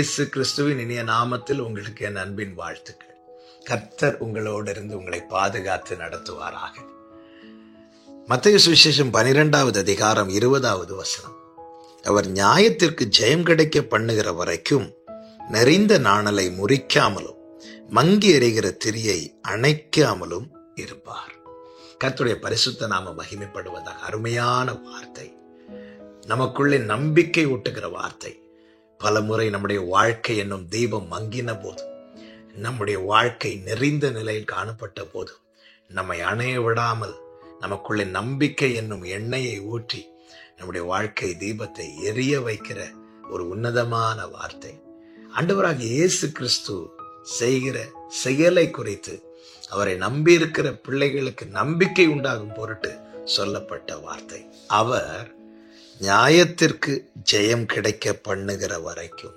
இயேசு கிறிஸ்துவின் இனிய நாமத்தில் உங்களுக்கு என் அன்பின் வாழ்த்துக்கள். கர்த்தர் உங்களோடு இருந்து உங்களை பாதுகாத்து நடத்துவாராக. மத்தேயு சுவிசேஷம் 12வது அதிகாரம் 20வது வசனம். அவர் நியாயத்திற்கு ஜெயம் கிடைக்க பண்ணுகிற வரைக்கும் நெறிந்த நாணலை முறிக்காமலும் மங்கி எறிகிற திரியை அணைக்காமலும் இருப்பார். கர்த்தருடைய பரிசுத்த நாம மகிமைப்படுவதாக. அருமையான வார்த்தை, நமக்குள்ளே நம்பிக்கை ஊட்டுகிற வார்த்தை. பல முறை நம்முடைய வாழ்க்கை என்னும் தீபம் மங்கின போது, நம்முடைய வாழ்க்கை நெறிந்த நிலையில் காணப்பட்ட போது, நம்மை அணைய விடாமல் நமக்குள்ளே நம்பிக்கை என்னும் எண்ணெயை ஊற்றி நம்முடைய வாழ்க்கை தீபத்தை எரிய வைக்கிற ஒரு உன்னதமான வார்த்தை. ஆண்டவராகிய இயேசு கிறிஸ்து செய்கிற செயலை குறித்து அவரை நம்பி இருக்கிற பிள்ளைகளுக்கு நம்பிக்கை உண்டாகும் பொருட்டு சொல்லப்பட்ட வார்த்தை. அவர் நியாயத்திற்கு ஜெயம் கிடைக்க பண்ணுகிற வரைக்கும்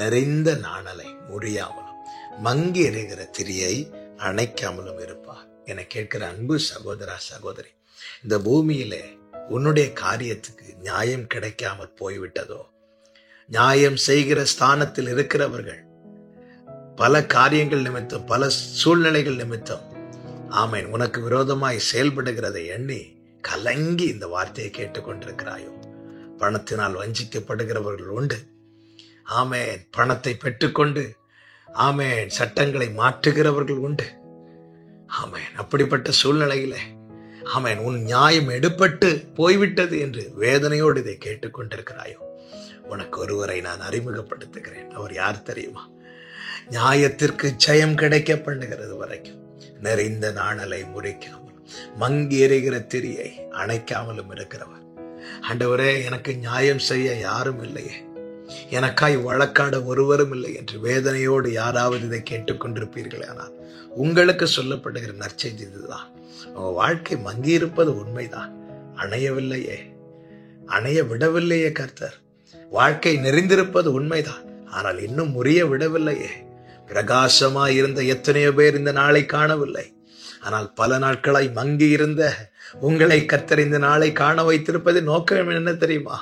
நிறைந்த நாணலை முறியாமலும் மங்கி எறிகிற திரியை அணைக்காமலும் இருப்பார். என கேட்கிற அன்பு சகோதரா சகோதரி, இந்த பூமியிலே உன்னுடைய காரியத்துக்கு நியாயம் கிடைக்காமல் போய்விட்டதோ? நியாயம் செய்கிற ஸ்தானத்தில் இருக்கிறவர்கள் பல காரியங்கள் நிமித்தம், பல சூழ்நிலைகள் நிமித்தம் ஆமேன் உனக்கு விரோதமாய் செயல்படுகிறதை எண்ணி கலங்கி இந்த வார்த்தையை கேட்டுக்கொண்டிருக்கிறாயோ? பணத்தினால் வஞ்சிக்கப்படுகிறவர்கள் உண்டு. ஆமேன் பணத்தை பெற்றுக்கொண்டு ஆமேன் சட்டங்களை மாற்றுகிறவர்கள் உண்டு. ஆமேன் அப்படிப்பட்ட சூழ்நிலையில ஆமேன் உன் நியாயம் எடுபட்டு போய்விட்டது என்று வேதனையோடு இதை கேட்டுக்கொண்டிருக்கிறாயோ? உனக்கு ஒருவரை நான் அறிமுகப்படுத்துகிறேன். அவர் யார் தெரியுமா? நியாயத்திற்கு ஜெயம் கிடைக்க பண்ணுகிறது வரைக்கும் நிறைந்த நாணலை முறிக்காமலும் மங்கி எறிகிற திரியை அணைக்காமலும் இருக்கிறவர். ஆண்டவரே, எனக்கு நியாயம் செய்ய யாரும் இல்லையே, எனக்காய் வழக்காட ஒருவரும் இல்லை என்று வேதனையோடு யாராவது இதை கேட்டுக்கொண்டிருப்பீர்களே, ஆனால் உங்களுக்கு சொல்லப்படுகிற நற்செய்தி இதுதான். உங்க வாழ்க்கை மங்கி இருப்பது உண்மைதான். அணையவில்லையே, அணைய விடவில்லையே கர்த்தர். வாழ்க்கை நெறிந்திருப்பது உண்மைதான், ஆனால் இன்னும் முறிய விடவில்லையே. பிரகாசமாய் இருந்த எத்தனையோ பேர் இந்த நாளை காணவில்லை. ஆனால் பல நாட்களாய் மங்கி இருந்த உங்களை கர்த்தர் இந்த நாளை காண வைத்திருப்பது நோக்கம் என்ன தெரியுமா?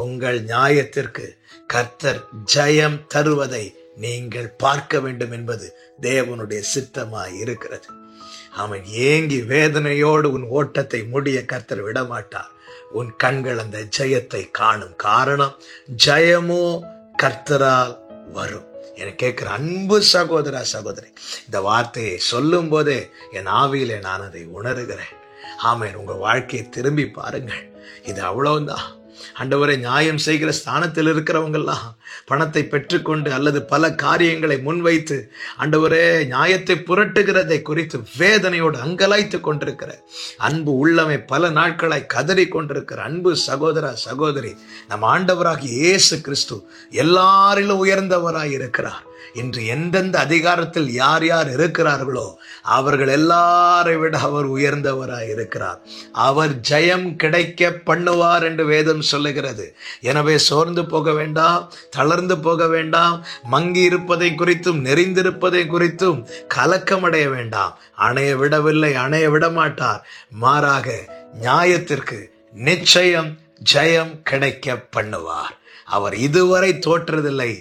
உங்கள் நியாயத்திற்கு கர்த்தர் ஜெயம் தருவதை நீங்கள் பார்க்க வேண்டும் என்பது தேவனுடைய சித்தமாய் இருக்கிறது. அவன் ஏங்கி வேதனையோடு உன் ஓட்டத்தை முடிய கர்த்தர் விடமாட்டார். உன் கண்கள் அந்த ஜெயத்தை காணும். காரணம், ஜெயமோ கர்த்தரால் வரும். என கேட்கிற அன்பு சகோதரா சகோதரி, இந்த வார்த்தையை சொல்லும் போதே என் ஆவியிலே நான் அதை உணர்கிறேன். ஆமேன், உங்க வாழ்க்கையை திரும்பி பாருங்கள். இது அவ்வளவுதான். ஆண்டவரை, நியாயம் செய்கிற ஸ்தானத்தில் இருக்கிறவங்கெல்லாம் பணத்தை பெற்றுக்கொண்டு அல்லது பல காரியங்களை முன்வைத்து ஆண்டவரே நியாயத்தை புரட்டுகிறதை குறித்து வேதனையோடு அங்கலாய்த்து கொண்டிருக்கிற அன்பு உள்ளமை, பல நாட்களாய் கதறி கொண்டிருக்கிற அன்பு சகோதரா சகோதரி, நம் ஆண்டவராகிய இயேசு கிறிஸ்து எல்லாரிலும் உயர்ந்தவராய் இருக்கிறார். இன்று எந்தெந்த அதிகாரத்தில் யார் யார் இருக்கிறார்களோ அவர்கள் எல்லாரை விட அவர் உயர்ந்தவராய் இருக்கிறார். அவர் ஜெயம் கிடைக்க பண்ணுவார் என்று வேதம் சொல்லுகிறது. எனவே சோர்ந்து போக வேண்டாம், தளர்ந்து போக வேண்டாம், மங்கி இருப்பதை குறித்தும் நெறிந்திருப்பதை குறித்தும் கலக்கமடைய வேண்டாம். அணைய விடவில்லை, அணைய விட மாட்டார். மாறாக நியாயத்திற்கு நிச்சயம் ஜெயம் கிடைக்க பண்ணுவார். அவர் இதுவரை தோற்றதில்லை,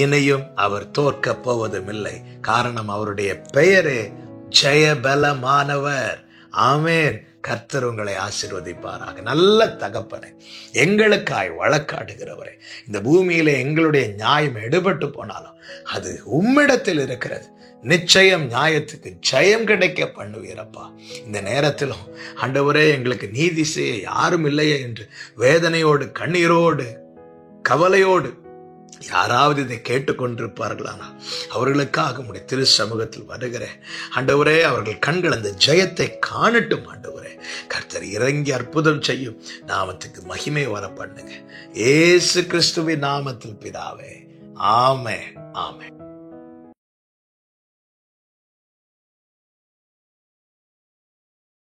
இனியும் அவர் தோற்க போவதும் இல்லை. காரணம், அவருடைய பெயரே ஜெயபலமானவர். ஆமேன். கர்த்தர் உங்களை ஆசீர்வதிப்பாராக. நல்ல தகப்பனே, எங்களுக்காய் வழக்காடுகிறவரே, இந்த பூமியிலே எங்களுடைய நியாயம் எடுபட்டு போனாலும் அது உம்மிடத்தில் இருக்கிறது. நிச்சயம் நியாயத்துக்கு ஜெயம் கிடைக்க பண்ணுவீரப்பா. இந்த நேரத்திலும் ஆண்டவரே, எங்களுக்கு நீதி செய்ய யாரும் இல்லையே என்று வேதனையோடு, கண்ணீரோடு, கவலையோடு யாராவது இதை கேட்டுக்கொண்டிருப்பார்களானா அவர்களுக்காக உம்முடைய திரு சமூகத்தில் வருகிறேன். ஆண்டவரே, அவர்கள் கண்கள் அந்த ஜெயத்தை காணட்டும். ஆண்டவரே, கர்த்தர் இறங்கி அற்புதம் செய்யும். நாமத்துக்கு மகிமை வர பண்ணுங்க. இயேசு கிறிஸ்துவின் நாமத்தில் பிதாவே, ஆமென், ஆமென்.